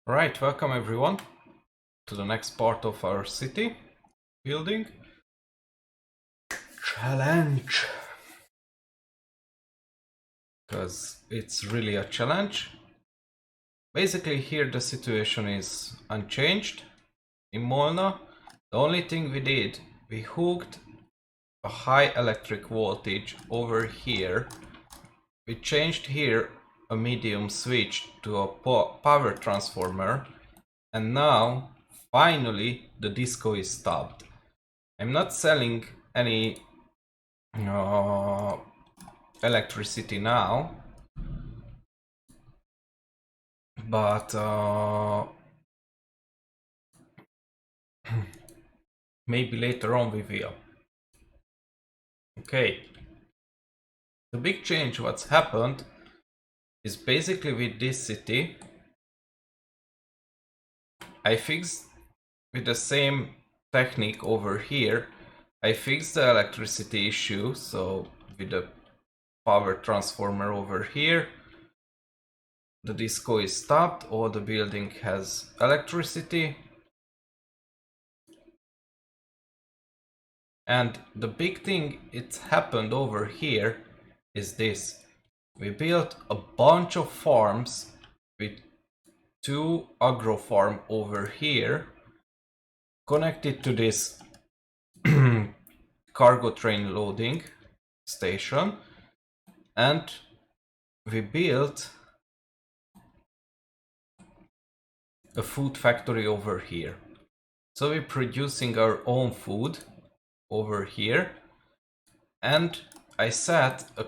Right, welcome everyone to the next part of our city building challenge. Because it's really a challenge. Basically, here the situation is unchanged. In Molna, the only thing we did, we hooked a high electric voltage over here. We changed here a medium switch to a power transformer, and now finally the disco is stopped. I'm not selling any electricity now, but maybe later on we will. Okay, the big change what's happened is basically with this city I fixed with the same technique over here. I fixed the electricity issue, so with the power transformer over here the disco is stopped, all the building has electricity. And the big thing it's happened over here is this. We built a bunch of farms with two agro farm over here connected to this cargo train loading station, and we built a food factory over here. So we're producing our own food over here, and I set a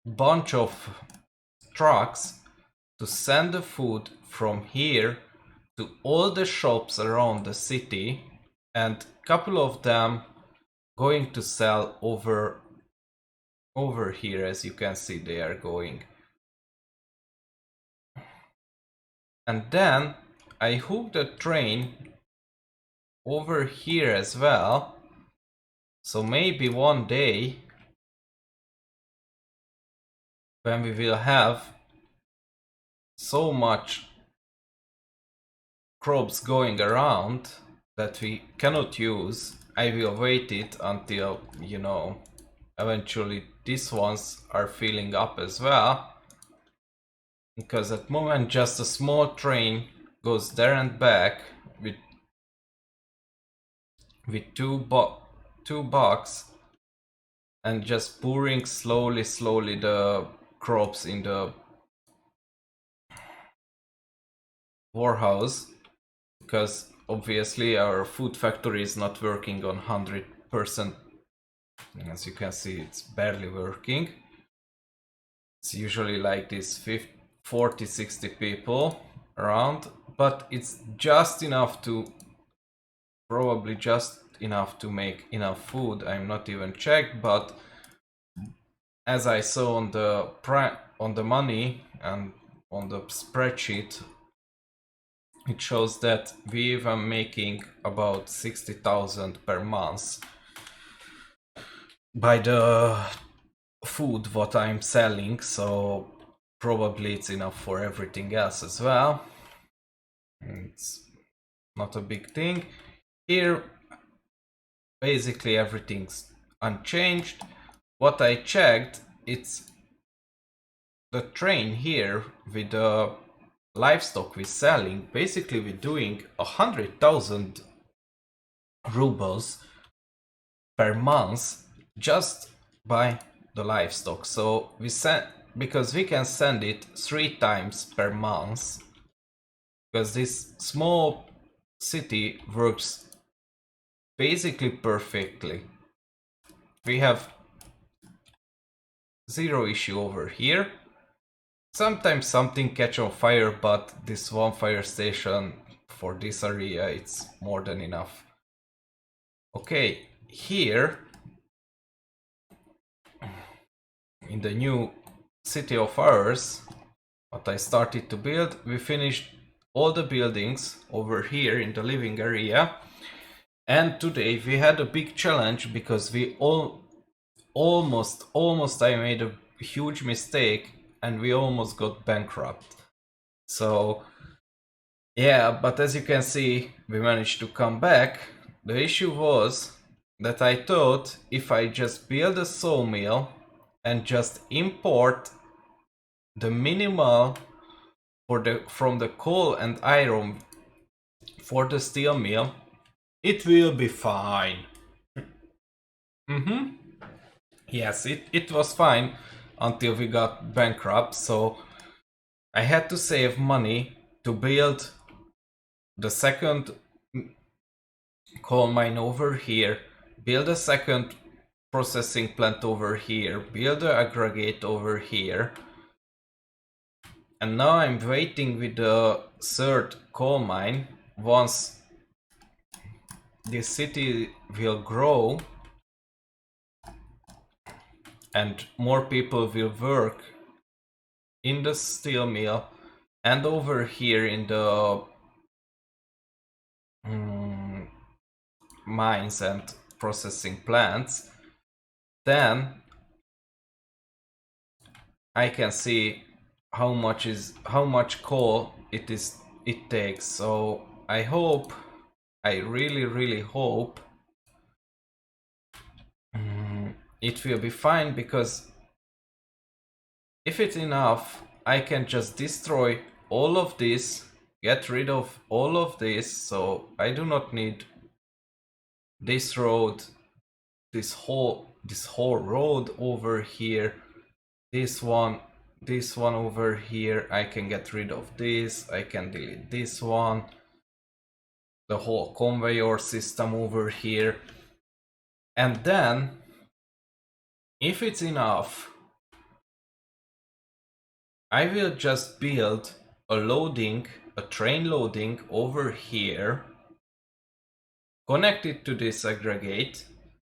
bunch of trucks to send the food from here to all the shops around the city, and a couple of them going to sell over here. As you can see, they are going. And then I hooked a train over here as well, so maybe one day when we will have so much crops going around that we cannot use, I will wait it until, eventually these ones are filling up as well. Because at the moment just a small train goes there and back with two bucks and just pouring slowly the crops in the warehouse, because obviously our food factory is not working on 100%. As you can see, it's barely working. It's usually like this 40-60 people around, but it's just enough to, probably just enough to make enough food. I'm not even checked, but as I saw on the money and on the spreadsheet, it shows that we even making about 60,000 per month by the food what I'm selling, so probably it's enough for everything else as well. It's not a big thing. Here basically everything's unchanged. What I checked, it's the train here with the livestock we're selling. Basically we're doing 100,000 rubles per month just by the livestock. So we send, because we can send it 3 times per month, because this small city works basically perfectly. We have zero issue over here. Sometimes something catch on fire, but this one fire station for this area, it's more than enough. Okay, here in the new city of ours, what I started to build, we finished all the buildings over here in the living area. And today we had a big challenge because we almost I made a huge mistake and we almost got bankrupt. So Yeah, but as you can see, we managed to come back. The issue was that I thought if I just build a sawmill and just import the minimal from the coal and iron for the steel mill, it will be fine. Yes, it was fine until we got bankrupt, so I had to save money to build the second coal mine over here, build a second processing plant over here, build the aggregate over here, and now I'm waiting with the third coal mine. Once this city will grow and more people will work in the steel mill and over here in the mines and processing plants, then I can see how much coal it takes. So I really hope it will be fine, because if it's enough, I can just destroy all of this, get rid of all of this, so I do not need this road, this whole road over here, this one over here. I can get rid of this, I can delete this one, the whole conveyor system over here, and then if it's enough, I will just build a train loading over here, connect it to this aggregate,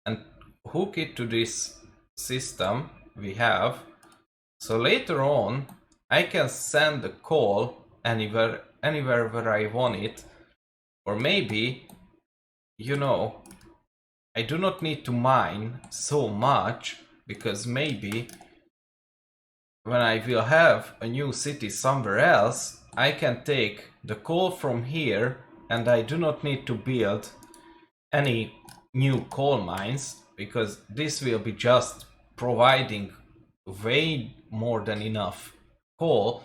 and hook it to this system we have. So later on, I can send the coal anywhere where I want it. Or maybe, I do not need to mine so much, because maybe when I will have a new city somewhere else, I can take the coal from here and I do not need to build any new coal mines, because this will be just providing way more than enough coal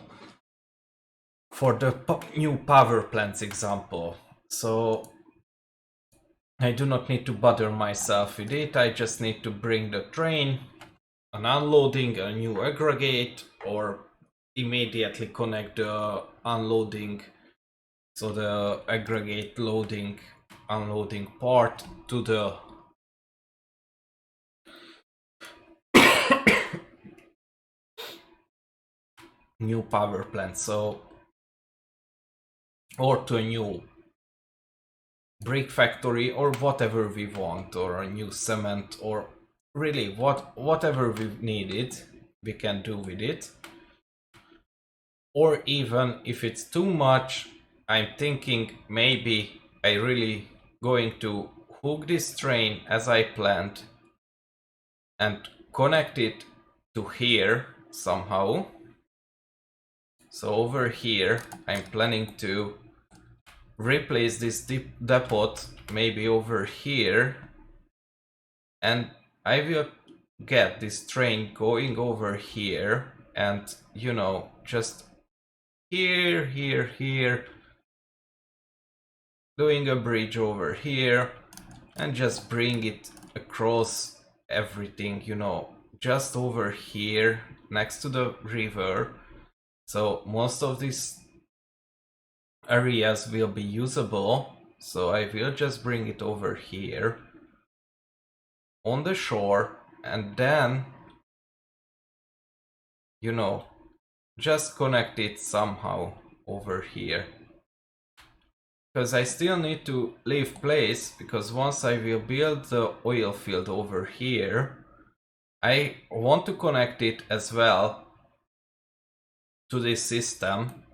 for the new power plants example. So I do not need to bother myself with it. I just need to bring the train, an unloading, a new aggregate, or immediately connect the unloading, so the aggregate loading unloading part to the new power plant, so, or to a new brick factory, or whatever we want, or a new cement, or really whatever we need it, we can do with it. Or even if it's too much, I'm thinking maybe I really going to hook this train as I planned and connect it to here somehow. So over here I'm planning to replace this depot maybe over here, and I will get this train going over here, and just here, doing a bridge over here, and just bring it across everything, just over here next to the river. So most of these areas will be usable, so I will just bring it over here on the shore, and then just connect it somehow over here, because I still need to leave place, because once I will build the oil field over here, I want to connect it as well to this system,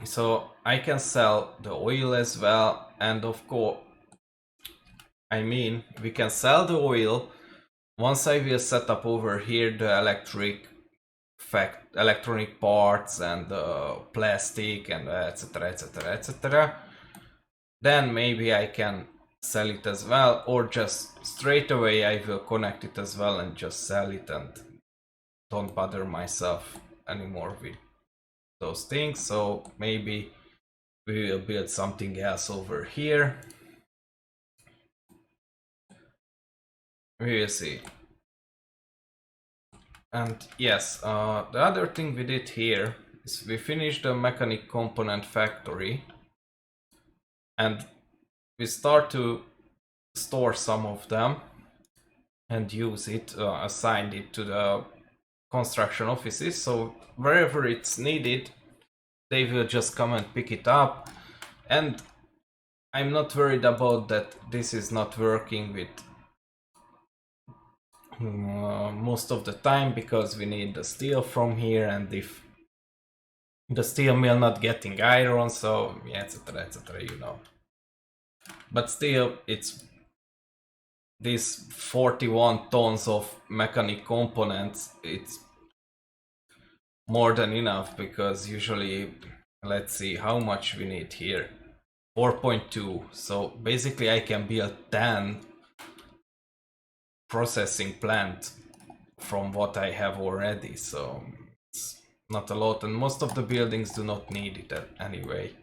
so I can sell the oil as well. And of course, we can sell the oil once I will set up over here the electric electronic parts and plastic and etc etc etc, then maybe I can sell it as well, or just straight away I will connect it as well and just sell it and don't bother myself anymore with those things. So maybe we will build something else over here. We will see. And yes, the other thing we did here is we finished the mechanic component factory, and we start to store some of them and use it, assigned it to the construction offices, so wherever it's needed they will just come and pick it up. And I'm not worried about that this is not working with most of the time, because we need the steel from here, and if the steel mill not getting iron, so yeah, etc etc, you know. But still, it's these 41 tons of mechanic components, it's more than enough, because usually, let's see how much we need here. 4.2, so basically I can build 10 processing plant from what I have already, so it's not a lot, and most of the buildings do not need it anyway.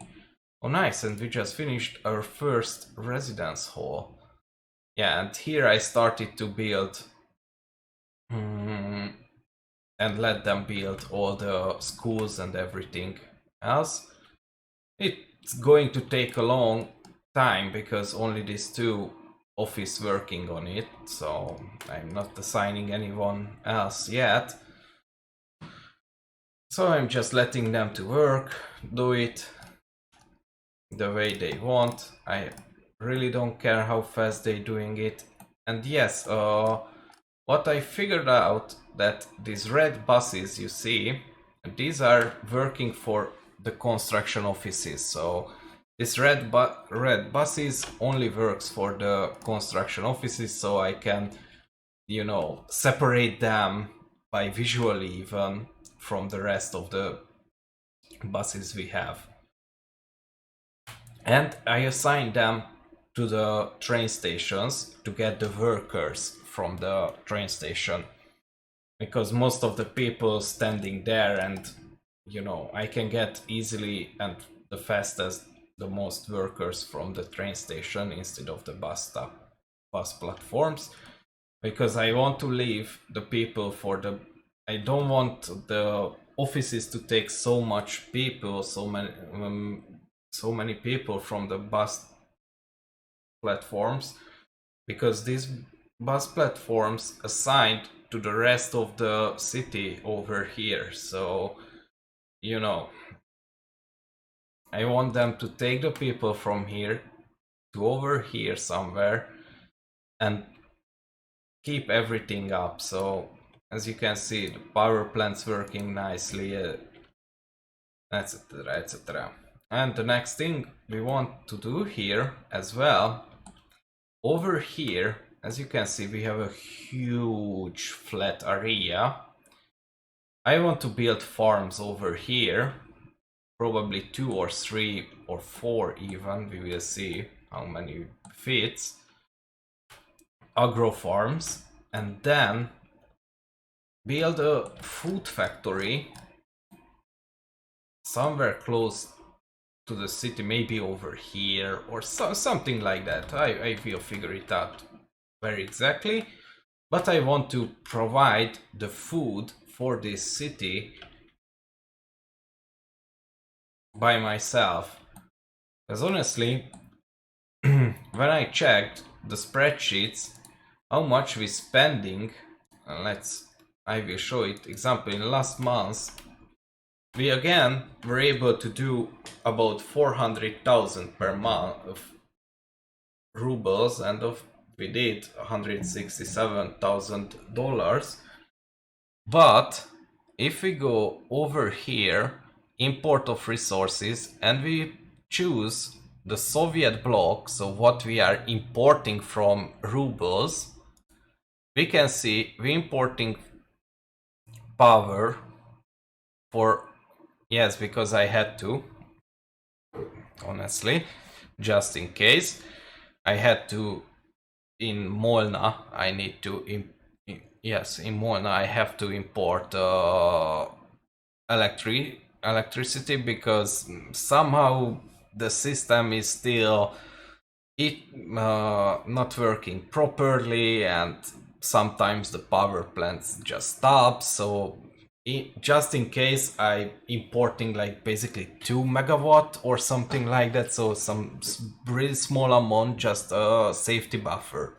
Oh nice, and we just finished our first residence hall. Yeah, and here I started to build and let them build all the schools and everything else. It's going to take a long time because only these two office working on it, so I'm not assigning anyone else yet. So I'm just letting them to work, do it the way they want. I really don't care how fast they're doing it. And yes, what I figured out, that these red buses you see, these are working for the construction offices. So this red buses only works for the construction offices, so I can, you know, separate them by visually even from the rest of the buses we have. And I assign them to the train stations to get the workers from the train station, because most of the people standing there, and you know, I can get easily and the fastest the most workers from the train station instead of the bus platforms, because I want to leave the people for the, I don't want the offices to take so much people, so many people from the bus platforms, because these bus platforms assigned to the rest of the city over here. So, you know, I want them to take the people from here to over here somewhere and keep everything up. So as you can see, the power plant's working nicely, etc etc. And the next thing we want to do here as well, over here, as you can see, we have a huge flat area. I want to build farms over here, probably 2 or 3 or 4 even, we will see how many fits. Agro farms, and then build a food factory somewhere close to the city, maybe over here or something like that. I will figure it out very exactly, but I want to provide the food for this city by myself, because honestly when I checked the spreadsheets how much we spending, I will show it. Example, in last month we again were able to do about 400,000 per month of rubles, and we did $167,000. But if we go over here, import of resources, and we choose the Soviet bloc, so what we are importing from rubles, we can see we importing power, yes, because I had to, honestly, just in case. I had to, in Molna, I need to, yes, in Molna I have to import electricity because somehow the system is still not working properly, and sometimes the power plants just stop. So just in case, I importing like basically 2 megawatt or something like that, so some really small amount, just a safety buffer.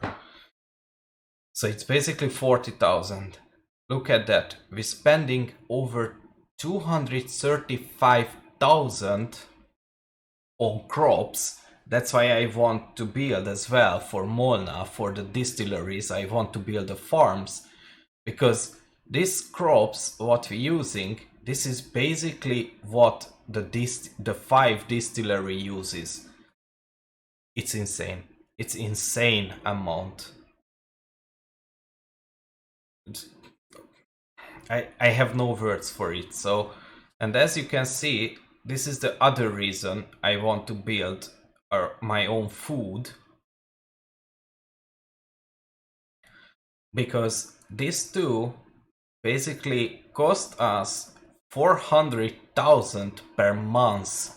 So it's basically 40,000. Look at that, we're spending over 235,000 on crops. That's why I want to build as well for Molna, for the distilleries. I want to build the farms, because these crops, what we're using, this is basically what the 5 distillery uses. It's insane. It's insane amount. I have no words for it. So, and as you can see, this is the other reason I want to build my own food, because these two basically cost us 400,000 per month.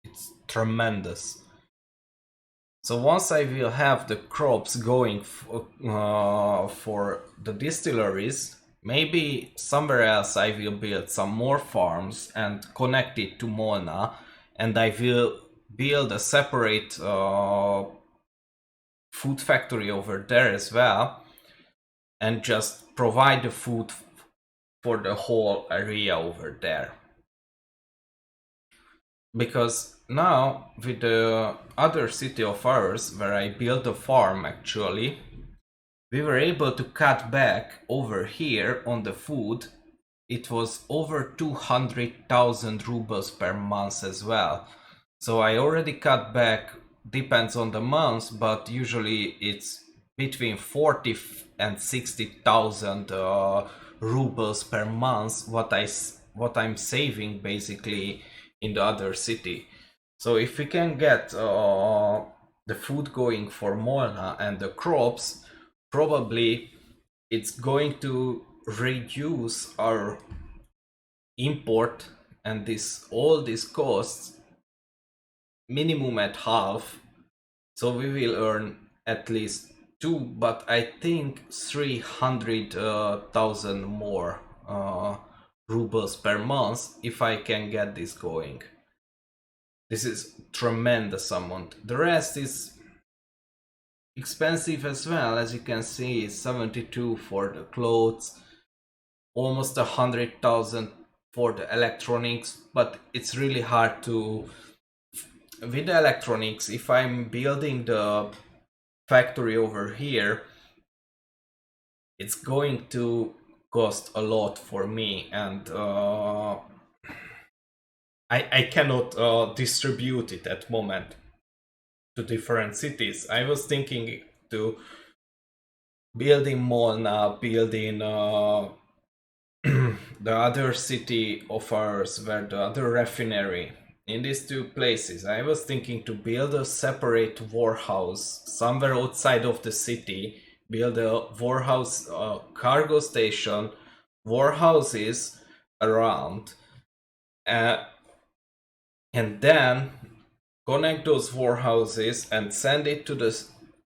It's tremendous. So once I will have the crops going for the distilleries, maybe somewhere else I will build some more farms and connect it to Molna, and I will build a separate food factory over there as well, and just provide the food for the whole area over there. Because now with the other city of ours where I built a farm, actually we were able to cut back over here on the food. It was over 200,000 rubles per month as well. So I already cut back, depends on the month, but usually it's between 40 and 60,000 rubles per month what I'm saving basically in the other city. So if we can get the food going for Molna and the crops, probably it's going to reduce our import and all these costs minimum at half. So we will earn at least 2, but I think 300,000 more rubles per month if I can get this going. This is tremendous amount. The rest is expensive as well. As you can see, 72 for the clothes, almost 100,000 for the electronics, but it's really hard to, with the electronics, if I'm building the factory over here, it's going to cost a lot for me, and I cannot distribute it at moment to different cities. I was thinking to building Molna, building the other city of ours, where the other refinery. In these two places, I was thinking to build a separate warehouse somewhere outside of the city, build a warehouse, cargo station, warehouses around, uh, and then connect those warehouses and send it to the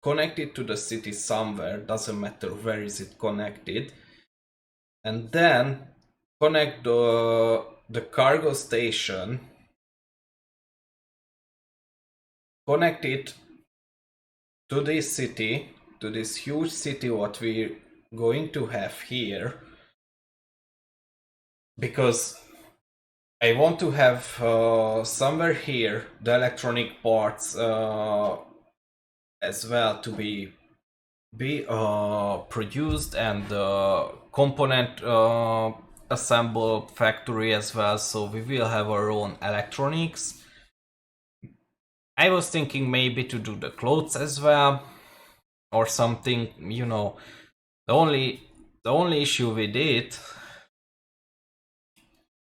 connect it to the city somewhere. Doesn't matter where is it connected, and then connect the cargo station, connect it to this city, to this huge city what we're going to have here, because I want to have somewhere here the electronic parts as well to be produced, and component assemble factory as well, so we will have our own electronics. I was thinking maybe to do the clothes as well or something, the only issue with it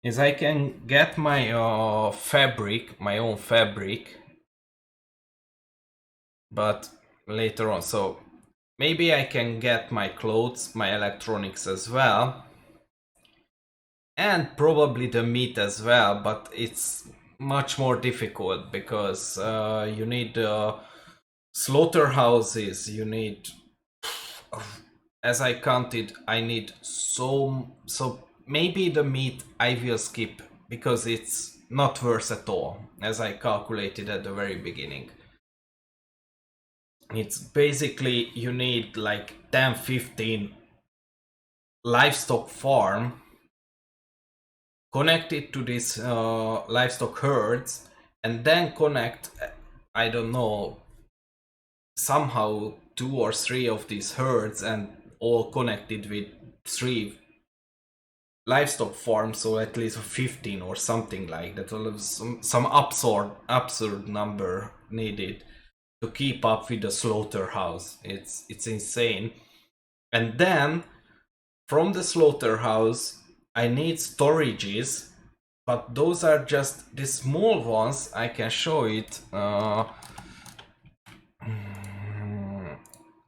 is I can get my fabric, my own fabric, but later on. So maybe I can get my clothes, my electronics as well, and probably the meat as well, but it's much more difficult because you need slaughterhouses, you need, as I counted, I need so maybe the meat I will skip because it's not worth at all, as I calculated at the very beginning. It's basically you need like 10-15 livestock farm connected to this livestock herds, and then connect, I don't know, somehow 2 or 3 of these herds, and all connected with 3 livestock farms, so at least 15 or something like that. Some absurd number needed to keep up with the slaughterhouse. It's insane. And then from the slaughterhouse I need storages, but those are just the small ones. I can show it.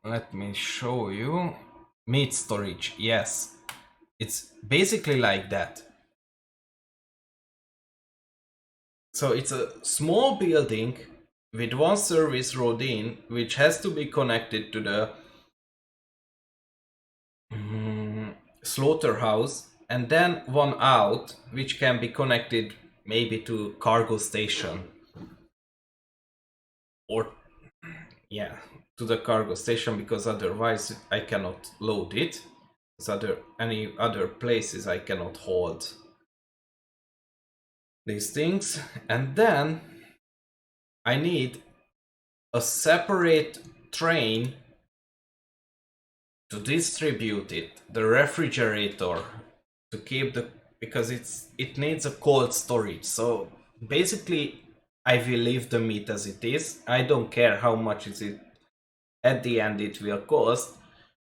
Let me show you. Meat storage, yes. It's basically like that. So it's a small building with one service road in, which has to be connected to the slaughterhouse, and then one out, which can be connected maybe to cargo station, or yeah, to the cargo station, because otherwise I cannot load it. Because any other places I cannot hold these things. And then I need a separate train to distribute it, the refrigerator, to keep the, because it needs a cold storage. So basically I will leave the meat as it is. I don't care how much is it at the end it will cost,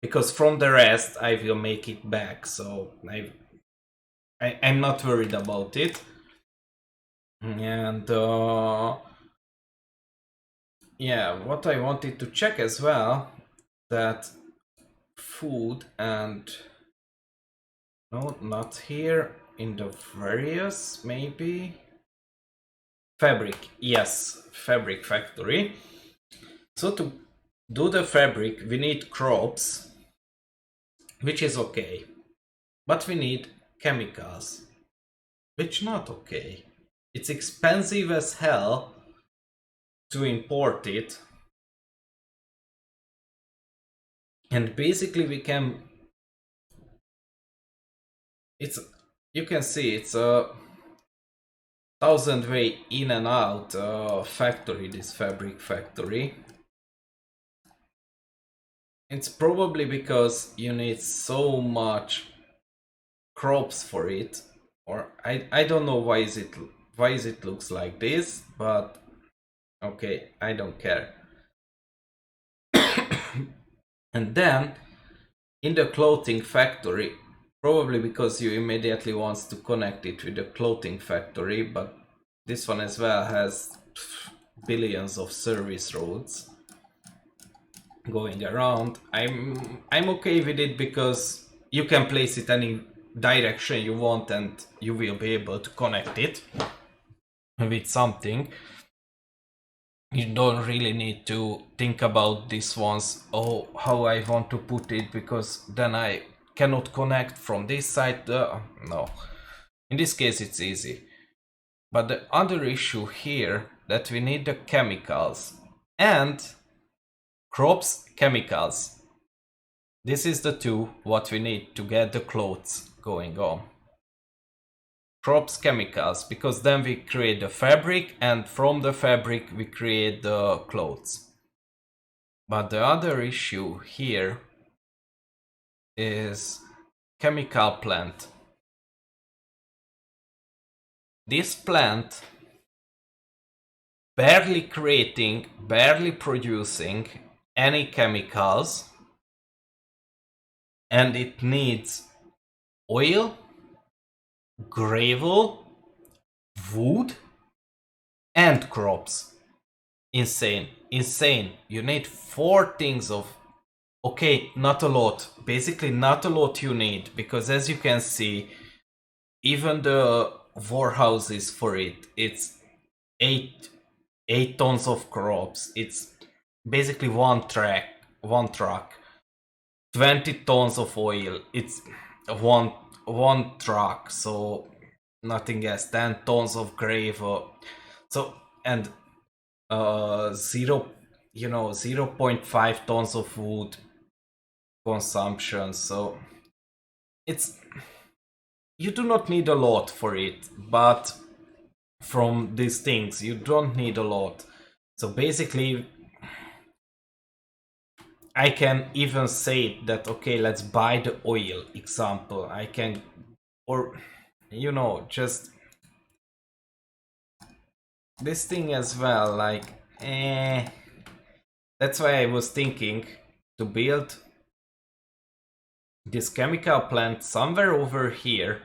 because from the rest I will make it back. So I'm not worried about it. And yeah, what I wanted to check as well, that food and, no, not here, in the various, maybe fabric, yes, fabric factory. So to do the fabric we need crops, which is okay, but we need chemicals, which not okay. It's expensive as hell to import it, and basically we can, it's, you can see it's a 1,000 way in and out factory, this fabric factory. It's probably because you need so much crops for it, or I don't know why is it looks like this, but okay, I don't care. And then in the clothing factory, probably because you immediately wants to connect it with the clothing factory, but this one as well has billions of service roads going around. I'm okay with it because you can place it any direction you want and you will be able to connect it with something. You don't really need to think about this ones, oh, how I want to put it, because then I cannot connect from this side. No, in this case it's easy. But the other issue here, that we need the chemicals and crops chemicals. This is the two what we need to get the clothes going on. Crops chemicals, because then we create the fabric, and from the fabric we create the clothes. But the other issue here is chemical plant. This plant barely creating, barely producing any chemicals, and it needs oil, gravel, wood, and crops. Insane. Insane. You need 4 things of... Okay, not a lot. Basically, not a lot you need, because as you can see, even the warehouses for it, it's 8 tons of crops. It's basically one truck. 20 tons of oil. It's one truck. So nothing else. 10 tons of gravel. So and 0.5 tons of wood consumption. So it's, you do not need a lot for it, but from these things you don't need a lot. So basically I can even say that, okay, let's buy the oil example. I can, or just this thing as well, like that's why I was thinking to build this chemical plant somewhere over here,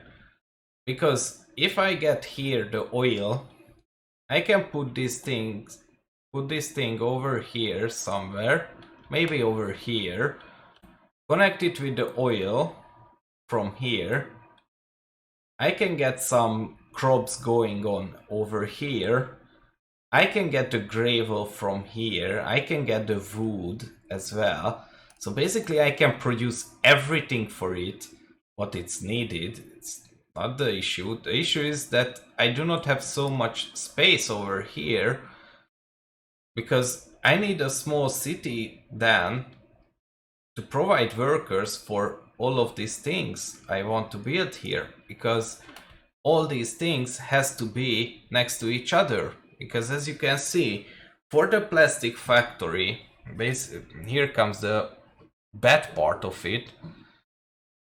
because if I get here the oil, I can put this thing over here somewhere, maybe over here, connect it with the oil from here. I can get some crops going on over here. I can get the gravel from here. I can get the wood as well. So basically I can produce everything for it, what it's needed. It's not the issue. The issue is that I do not have so much space over here, because I need a small city then to provide workers for all of these things I want to build here, because all these things has to be next to each other. Because as you can see, for the plastic factory, here comes the bad part of it.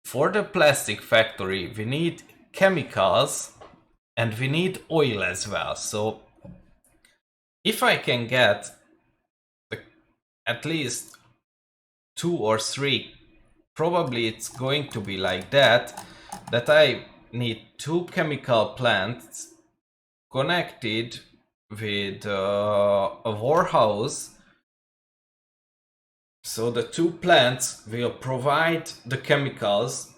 For the plastic factory we need chemicals and we need oil as well. So if I can get at least 2 or 3, probably it's going to be like that I need 2 chemical plants connected with a warehouse. So the 2 plants will provide the chemicals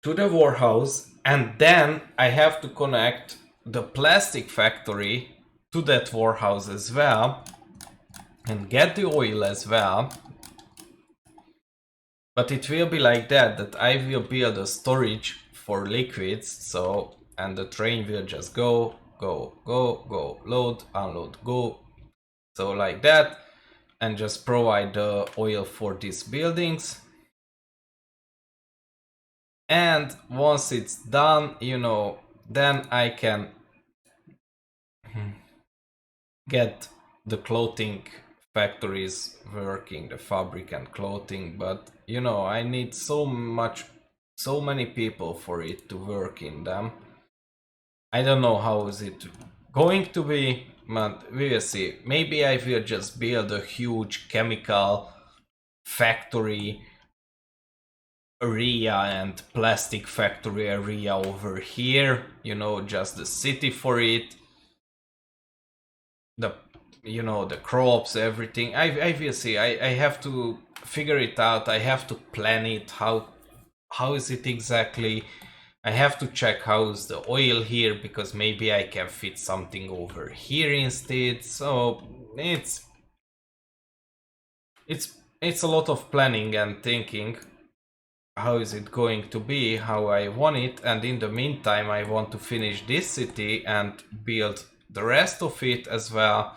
to the warehouse, and then I have to connect the plastic factory to that warehouse as well and get the oil as well. But it will be like that I will build a storage for liquids. So, and the train will just go, load, unload, go. So like that, and just provide the oil for these buildings. And once it's done, then I can get the clothing factories working, the fabric and clothing. But I need so many people for it to work in them. I don't know how is it going to be, but we will see. Maybe I will just build a huge chemical factory area and plastic factory area over here, just the city for it, the crops, everything. I will see. I have to figure it out. I have to plan it. How is it exactly? I have to check how's the oil here, because maybe I can fit something over here instead. So it's a lot of planning and thinking. How is it going to be, how I want it, and in the meantime I want to finish this city and build the rest of it as well.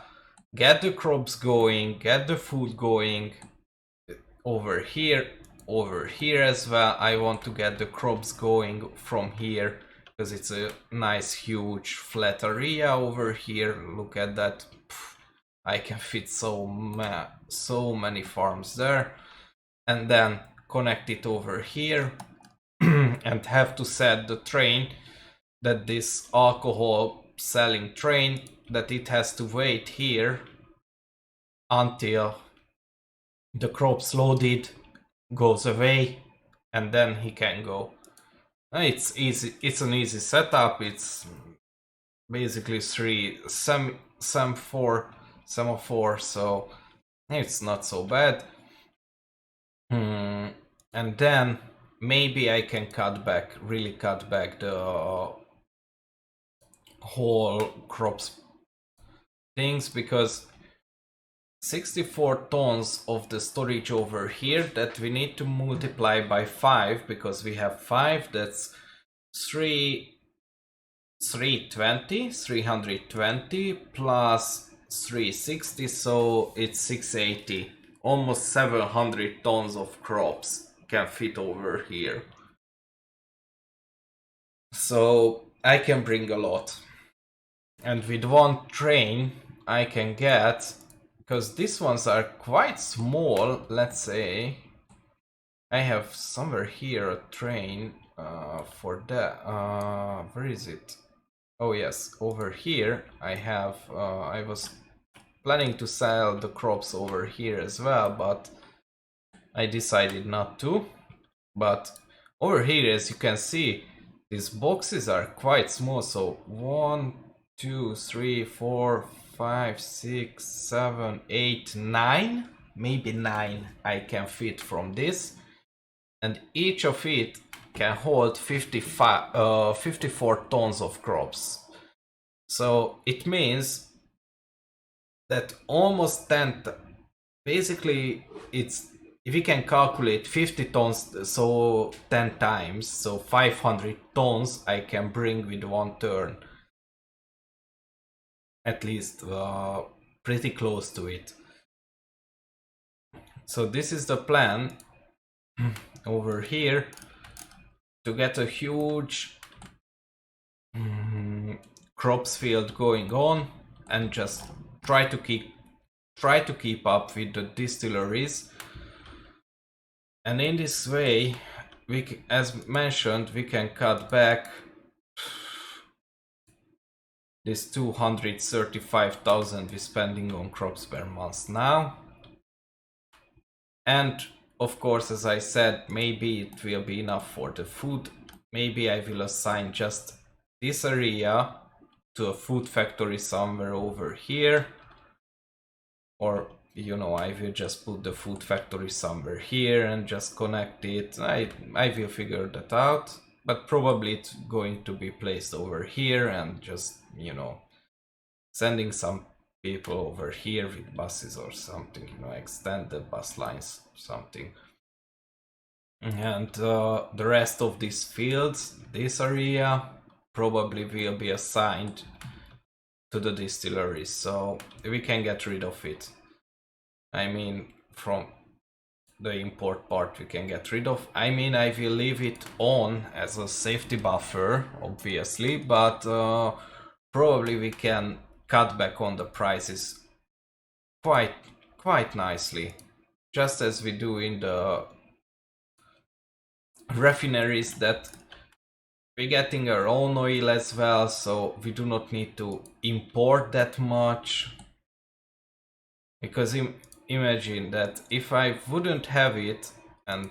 Get the crops going, get the food going over here as well. I want to get the crops going from here, because it's a nice huge flat area over here. Look at that. I can fit so many farms there. And then connect it over here and have to set the train, that this alcohol selling train, that it has to wait here until the crops loaded, goes away, and then he can go. It's easy. It's an easy setup. It's basically three semaphore, so it's not so bad. And then maybe I can really cut back the whole crops things, because 64 tons of the storage over here that we need to multiply by 5, because we have 5, that's 320 plus 360, so it's 680. Almost 700 tons of crops can fit over here. So I can bring a lot. And with one train I can get, because these ones are quite small, let's say. I have somewhere here a train for that. Where is it? Oh yes, over here I have, I was planning to sell the crops over here as well, but I decided not to. But over here, as you can see, these boxes are quite small, so 1, 2, 3, 4, 5, 6, 7, 8, 9, maybe 9 I can fit from this, and each of it can hold 54 tons of crops. So it means that almost 10, basically it's, if you can calculate 50 tons, so 10 times, so 500 tons I can bring with one turn. At least pretty close to it. So this is the plan over here, to get a huge crops field going on, and just try to keep up with the distilleries. And in this way, as mentioned, we can cut back this 235,000 we're spending on crops per month now. And of course, as I said, maybe it will be enough for the food. Maybe I will assign just this area to a food factory somewhere over here. Or, you know, I will just put the food factory somewhere here and just connect it. I will figure that out. But probably it's going to be placed over here, and just, you know, sending some people over here with buses or something, you know, extend the bus lines or something. And the rest of these fields, this area, probably will be assigned to the distilleries, so we can get rid of it. I mean, from the import part we can get rid of. I mean, I will leave it on as a safety buffer, obviously, but probably we can cut back on the prices quite nicely, just as we do in the refineries, that we're getting our own oil as well, so we do not need to import that much. Because imagine that if I wouldn't have it, and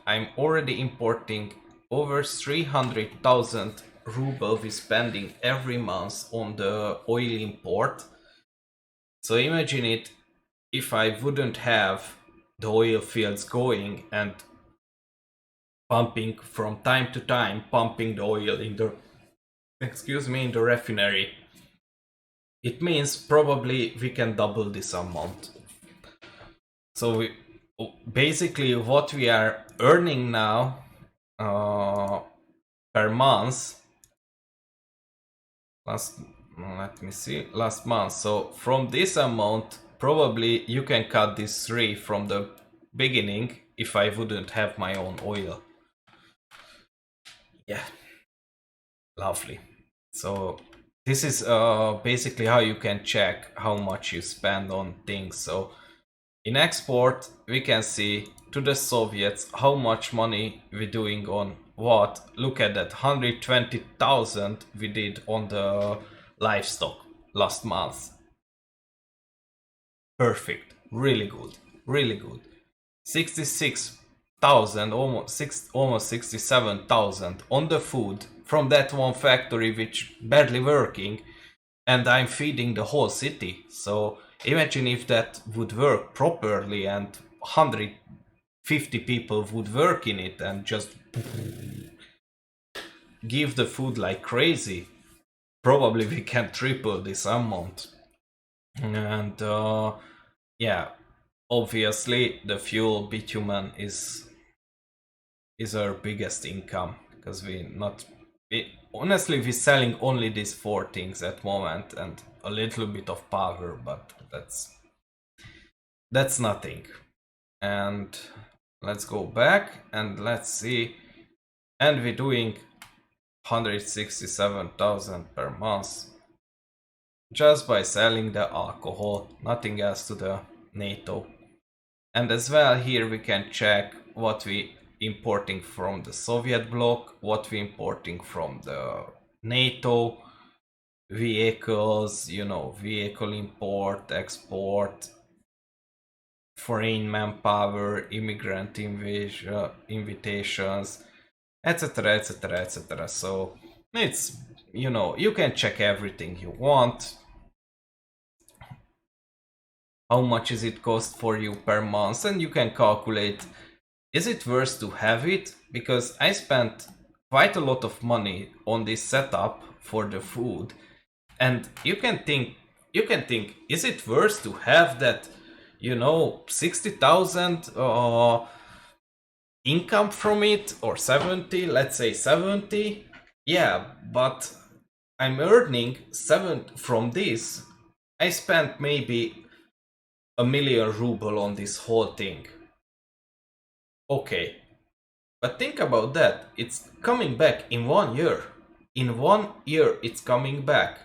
I'm already importing over 300,000 ruble we're spending every month on the oil import. So imagine it, if I wouldn't have the oil fields going and pumping from time to time, pumping the oil in the, in the refinery. It means probably we can double this amount. So basically what we are earning now per month, last month. So from this amount, probably you can cut this 3 from the beginning if I wouldn't have my own oil. Yeah, lovely. So this is basically how you can check how much you spend on things. So in export, we can see to the Soviets how much money we're doing on what. Look at that, 120,000 we did on the livestock last month. Perfect, really good, really good. 66 60,000, almost 67,000 on the food from that one factory which barely working, and I'm feeding the whole city. So imagine if that would work properly and 150 people would work in it and just give the food like crazy. Probably we can triple this amount. And yeah, obviously the fuel bitumen is our biggest income, because honestly we're selling only these 4 things at moment and a little bit of power, but that's nothing. And let's go back and let's see, and we're doing 167,000 per month just by selling the alcohol, nothing else to the NATO. And as well here we can check what we importing from the Soviet bloc, what we importing from the NATO, vehicles, vehicle import, export, foreign manpower, immigrant invitations, etc, etc, etc. So it's, you can check everything you want. How much is it cost for you per month, and you can calculate, is it worth to have it? Because I spent quite a lot of money on this setup for the food, and you can think, is it worth to have that, 60,000 income from it, or 70, let's say 70? Yeah, but I'm earning 7 from this. I spent maybe 1,000,000 ruble on this whole thing. Okay, but think about that. It's coming back in 1 year. In 1 year, it's coming back.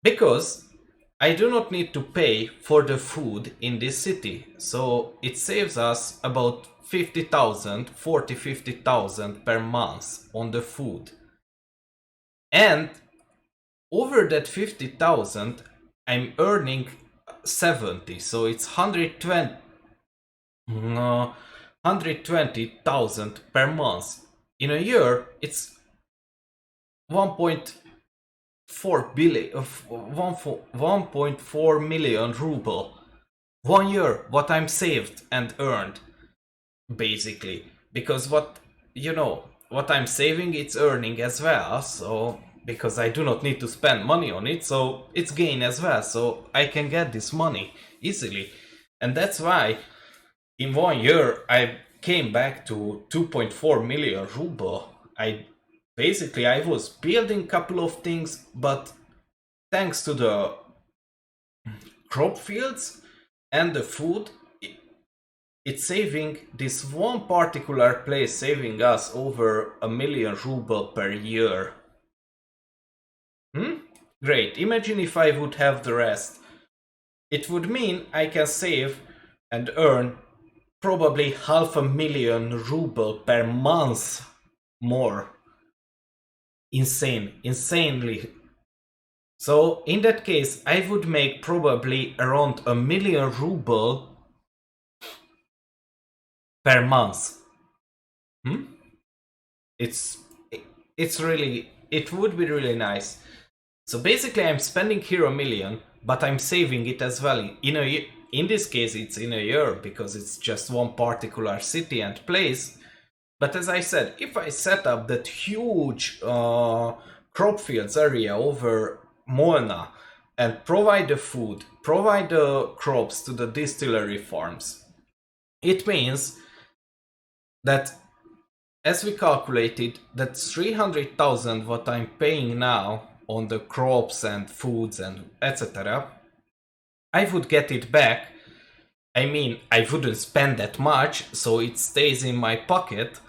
Because I do not need to pay for the food in this city. So it saves us about 50,000, 50,000 per month on the food. And over that 50,000, I'm earning 70. So it's 120,000 per month. In a year, it's 1.4 billion of 1.4 million ruble. 1 year, what I'm saved and earned, basically. Because what I'm saving, it's earning as well. So because I do not need to spend money on it, so it's gain as well. So I can get this money easily, and that's why in 1 year I came back to 2.4 million ruble. I was building a couple of things, but thanks to the crop fields and the food, it's saving this one particular place, saving us over 1,000,000 ruble per year. Great. Imagine if I would have the rest. It would mean I can save and earn probably 500,000 ruble per month more. Insanely. So in that case, I would make probably around 1,000,000 ruble per month. It would be really nice. So basically I'm spending here 1,000,000, but I'm saving it as well. In this case it's in a year, because it's just one particular city and place. But as I said, if I set up that huge crop fields area over Molna and provide the food, provide the crops to the distillery farms, it means that, as we calculated, that 300,000 what I'm paying now on the crops and foods and etc., I would get it back. I mean, I wouldn't spend that much, so it stays in my pocket.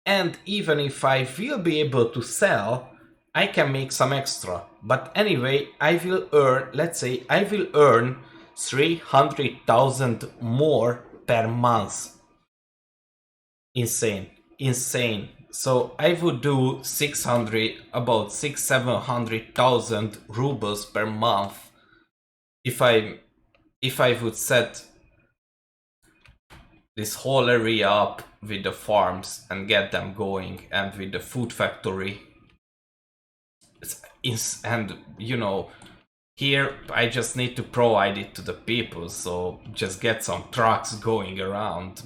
And even if I will be able to sell, I can make some extra. But anyway, I will earn, let's say, 300,000 more per month. Insane. So I would do about 700,000 rubles per month if I would set this whole area up with the farms and get them going, and with the food factory. And you know, here I just need to provide it to the people, so just get some trucks going around.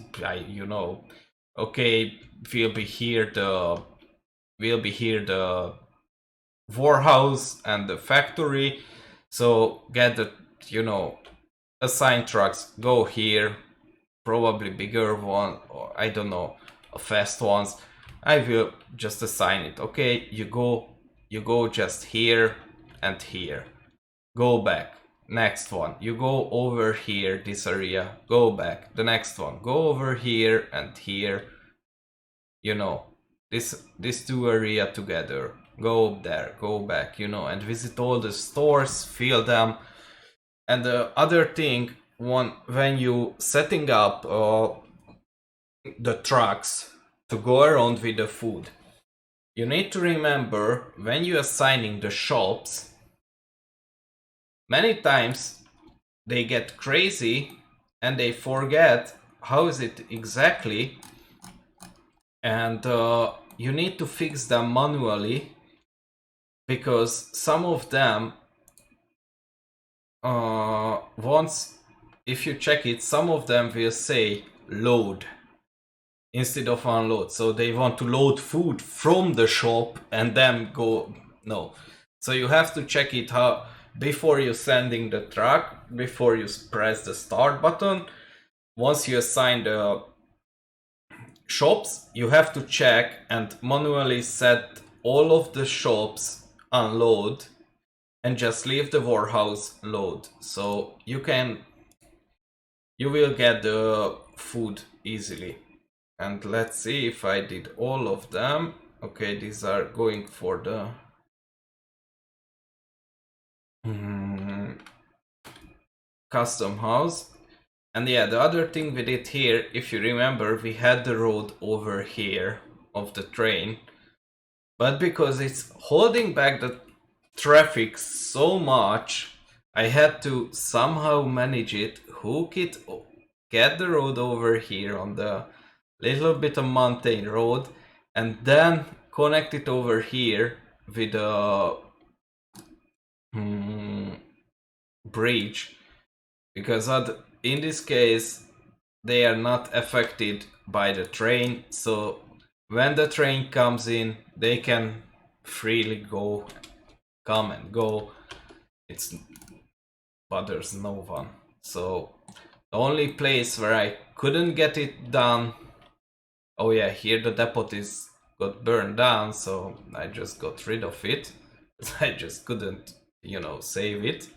Okay, we'll be here the warehouse and the factory, so get the, assigned trucks, go here, probably bigger one, or I don't know, fast ones. I will just assign it. Okay, you go just here and here. Go back. Next one. You go over here, this area. Go back. The next one. Go over here and here. This two area together. Go there. Go back. And visit all the stores. Fill them. And the other thing, when you setting up the trucks to go around with the food, you need to remember when you assigning the shops. Many times they get crazy and they forget how is it exactly, and you need to fix them manually, because some of them, once if you check it, some of them will say load instead of unload, so they want to load food from the shop and then go. No, so you have to check it how before you sending the truck, before you press the start button. Once you assign the shops, you have to check and manually set all of the shops unload and just leave the warehouse load, so you will get the food easily. And let's see if I did all of them. Okay, these are going for the custom house. And yeah, the other thing we did here, if you remember, we had the road over here of the train, but because it's holding back the traffic so much, I had to somehow manage it, hook it, get the road over here on the little bit of mountain road, and then connect it over here with a bridge, because in this case they are not affected by the train, so when the train comes in they can freely come and go. It's bothers no one. So the only place where I couldn't get it done, oh yeah, here the depot got burned down, so I just got rid of it. I just couldn't, save it.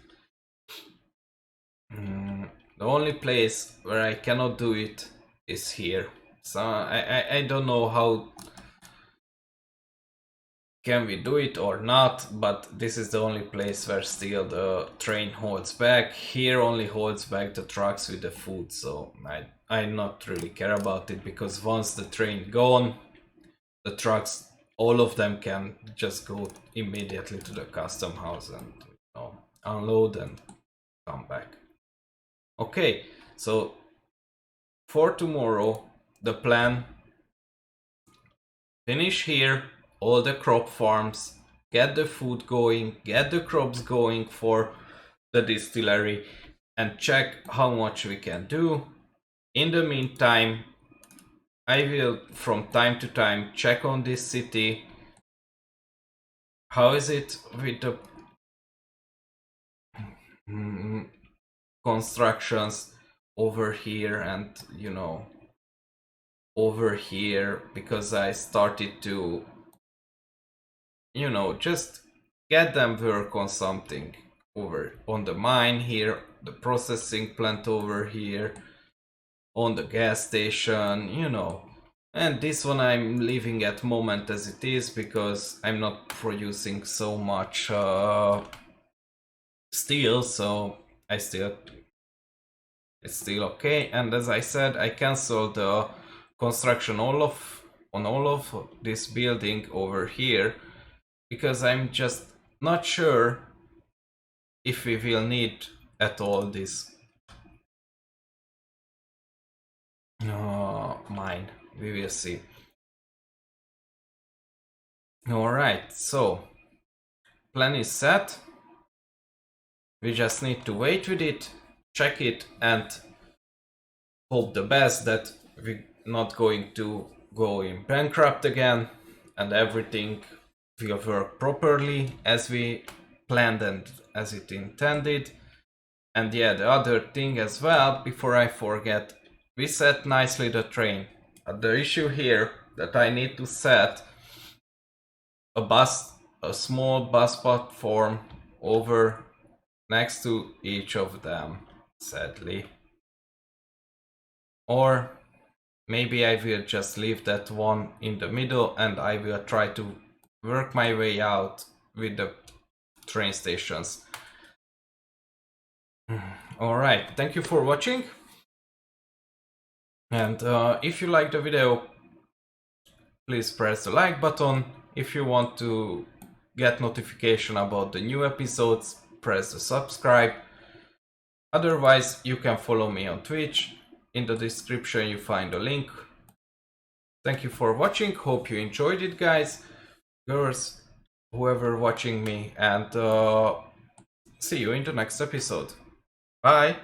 The only place where I cannot do it is here. So I don't know how can we do it or not, but this is the only place where still the train holds back. Here only holds back the trucks with the food, so I not really care about it, because once the train gone, the trucks, all of them can just go immediately to the custom house and unload and come back. Okay, so for tomorrow the plan: finish here all the crop farms, get the food going, get the crops going for the distillery, and check how much we can do. In the meantime, I will from time to time check on this city. How is it with the constructions over here and over here, because I started to just get them work on something over on the mine here, the processing plant over here, on the gas station, and this one I'm leaving at moment as it is, because I'm not producing so much steel, so it's still okay. And as I said, I canceled the construction on all of this building over here, because I'm just not sure if we will need at all this mine. We will see. Alright, so plan is set. We just need to wait with it, check it, and hope the best that we're not going to go in bankrupt again and everything will work properly as we planned and as it intended. And yeah, the other thing as well, before I forget, we set nicely the train. The issue here that I need to set a small bus platform over next to each of them, sadly. Or maybe I will just leave that one in the middle and I will try to work my way out with the train stations. Alright, thank you for watching. And if you like the video, please press the like button. If you want to get notification about the new episodes, press the subscribe. Otherwise, you can follow me on Twitch. In the description you find a link. Thank you for watching. Hope you enjoyed it, guys, girls, whoever watching me, and see you in the next episode. Bye.